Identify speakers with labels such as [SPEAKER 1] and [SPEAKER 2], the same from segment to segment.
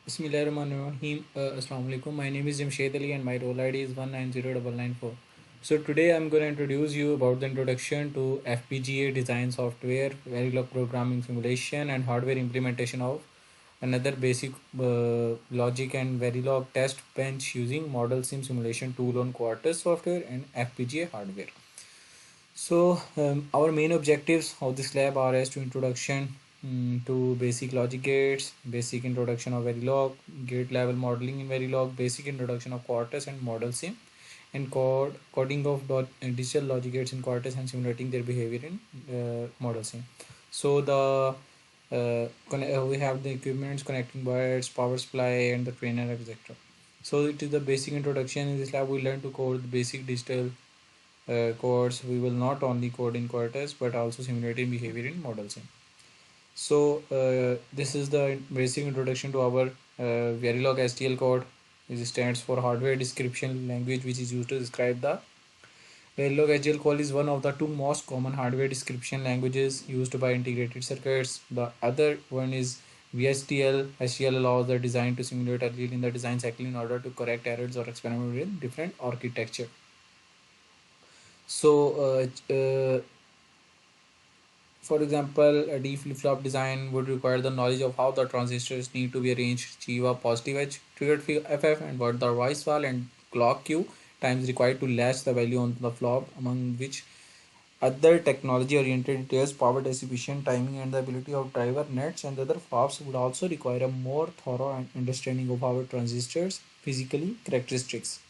[SPEAKER 1] Bismillahirrahmanirrahim. Assalamu alaikum. My name is Jamshed Ali and my role ID is 190994. So today I'm going to introduce you about the introduction to FPGA design software, Verilog Programming simulation and hardware implementation of another basic logic and Verilog test bench using model sim simulation tool on Quartus software and FPGA hardware. So our main objectives of this lab are as to introduction to basic logic gates, basic introduction of Verilog, gate level modeling in Verilog, basic introduction of Quartus and model sim, and coding of digital logic gates in Quartus and simulating their behavior in model sim. So we have the equipments, connecting wires, power supply, and the trainer, etc. So it is the basic introduction. In this lab, we learn to code the basic digital codes. We will not only code in Quartus but also simulating behavior in model sim. So this is the basic introduction to our Verilog STL code, which stands for hardware description language, which is used to describe the Verilog STL code is one of the two most common hardware description languages used by integrated circuits. The other one is VSTL. STL allows the design to simulate early in the design cycle in order to correct errors or experiment with different architecture. So for example, a D flip-flop design would require the knowledge of how the transistors need to be arranged to achieve a positive edge triggered FF and what the voice val and clock Q times required to latch the value on the flop, among which other technology-oriented details, power dissipation, timing, and the ability of driver nets and other flops would also require a more thorough understanding of our transistors' physically characteristics.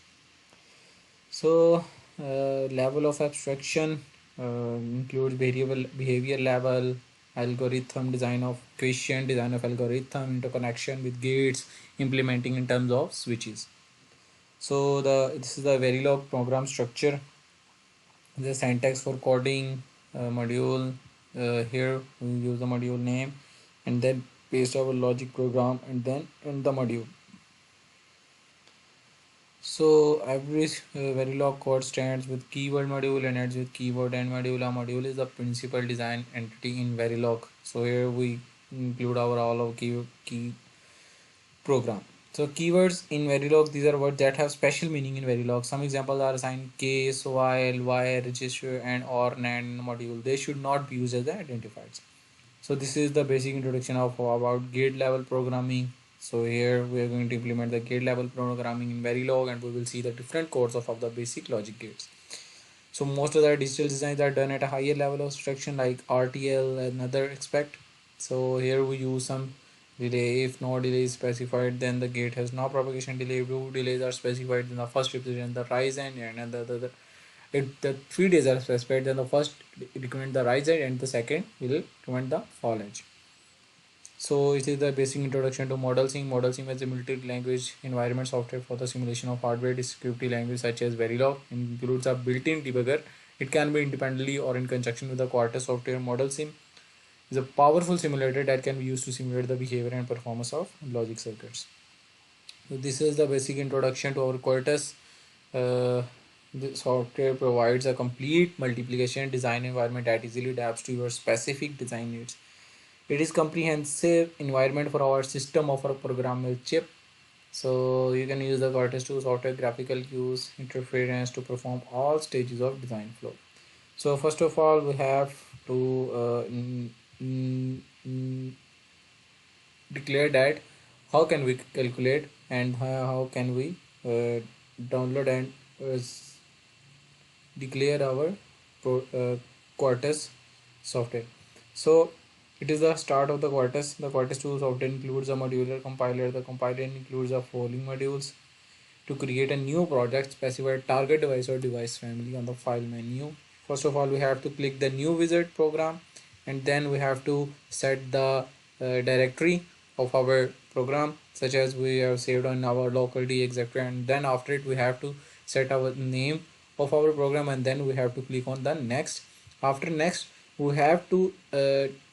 [SPEAKER 1] So level of abstraction includes variable behavior level, algorithm design of question, design of algorithm, interconnection with gates, implementing in terms of switches. So this is the Verilog program structure. The syntax for coding module. Here we use the module name and then paste our logic program and then in the module. So every Verilog code stands with keyword module and ends with keyword end module. A module is the principal design entity in Verilog. So here we include our all of key program. So keywords in Verilog, these are words that have special meaning in Verilog. Some examples are assigned case, while, wire, register, and or NAND module. They should not be used as the identifiers. So this is the basic introduction of about gate level programming. So here we are going to implement the gate level programming in Verilog and we will see the different codes of the basic logic gates. So most of the digital designs are done at a higher level of abstraction like RTL and other aspect. So here we use some delay. If no delay is specified, then the gate has no propagation delay. If two delays are specified, then the first represents the rise end and if the 3 days are specified, then the first recommend the rise edge and the second will recommend the fall edge. So it is the basic introduction to model sim. Model sim is a multi-language environment software for the simulation of hardware descriptive language such as Verilog. It includes a built-in debugger. It can be independently or in conjunction with the Quartus software. Model sim is a powerful simulator that can be used to simulate the behavior and performance of logic circuits. So this is the basic introduction to our Quartus. The software provides a complete multiplication design environment that easily adapts to your specific design needs. It is comprehensive environment for our system of our programmable chip. So you can use the Quartus 2 software graphical cues interference to perform all stages of design flow. So first of all, we have to declare that how can we calculate and how can we download and declare our Quartus software. So it is the start of the Quartus. The Quartus 2 software includes a modular compiler. The compiler includes the following modules. To create a new project, specify target device or device family on the file menu. First of all, we have to click the new wizard program and then we have to set the directory of our program such as we have saved on our local D, etc. And then after it we have to set our name of our program and then we have to click on the next. After next we have to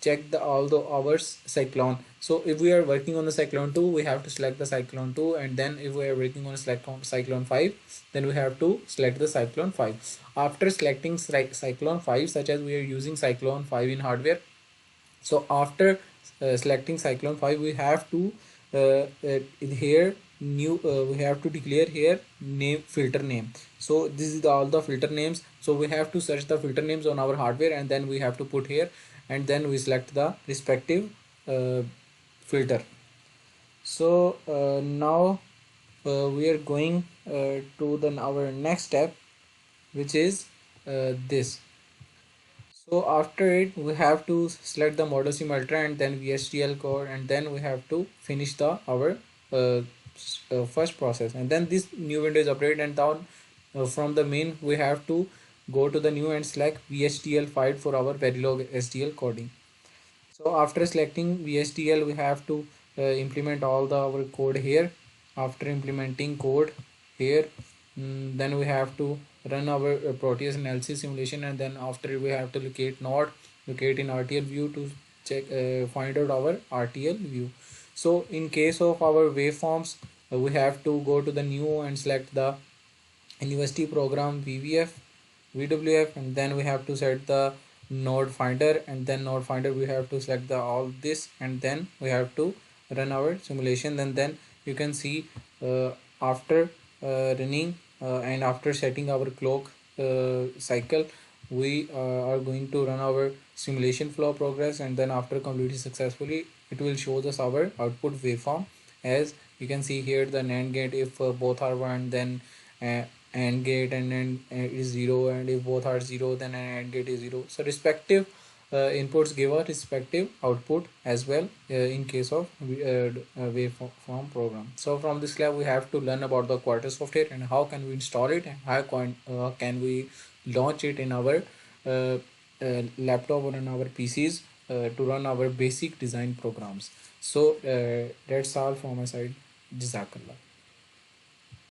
[SPEAKER 1] check the all the hours cyclone. So if we are working on the cyclone 2, we have to select the cyclone 2, and then if we are working on cyclone 5, then we have to select the cyclone 5. After selecting cyclone 5, such as we are using cyclone 5 in hardware, so after selecting cyclone 5, we have to here new we have to declare here name filter name. So this is all the filter names. So we have to search the filter names on our hardware, and then we have to put here, and then we select the respective filter. So now we are going to the our next step, which is this. So after it, we have to select the model sim ultra and then VHDL code, and then we have to finish the our first process, and then this new window is updated, and down from the main we have to go to the new and select VHDL file for our Verilog SDL coding. So after selecting VHDL, we have to implement all the our code here. After implementing code here, then we have to run our Proteus analysis simulation, and then after we have to locate node, locate in RTL view to check find out our RTL view. So in case of our waveforms, we have to go to the new and select the university program VWF, and then we have to set the node finder, and then node finder we have to select the all this, and then we have to run our simulation. Then you can see after running and after setting our clock cycle, we are going to run our simulation flow progress, and then after completing successfully, it will show us our output waveform. As you can see here, the NAND gate, if both are 1, then uh, AND gate and then is 0, and if both are 0, then an AND gate is 0. So respective inputs give a respective output as well in case of waveform program. So from this class we have to learn about the Quartus software and how can we install it, and how can we launch it in our laptop or in our PCs to run our basic design programs. So that's all from my side. Jazakallah.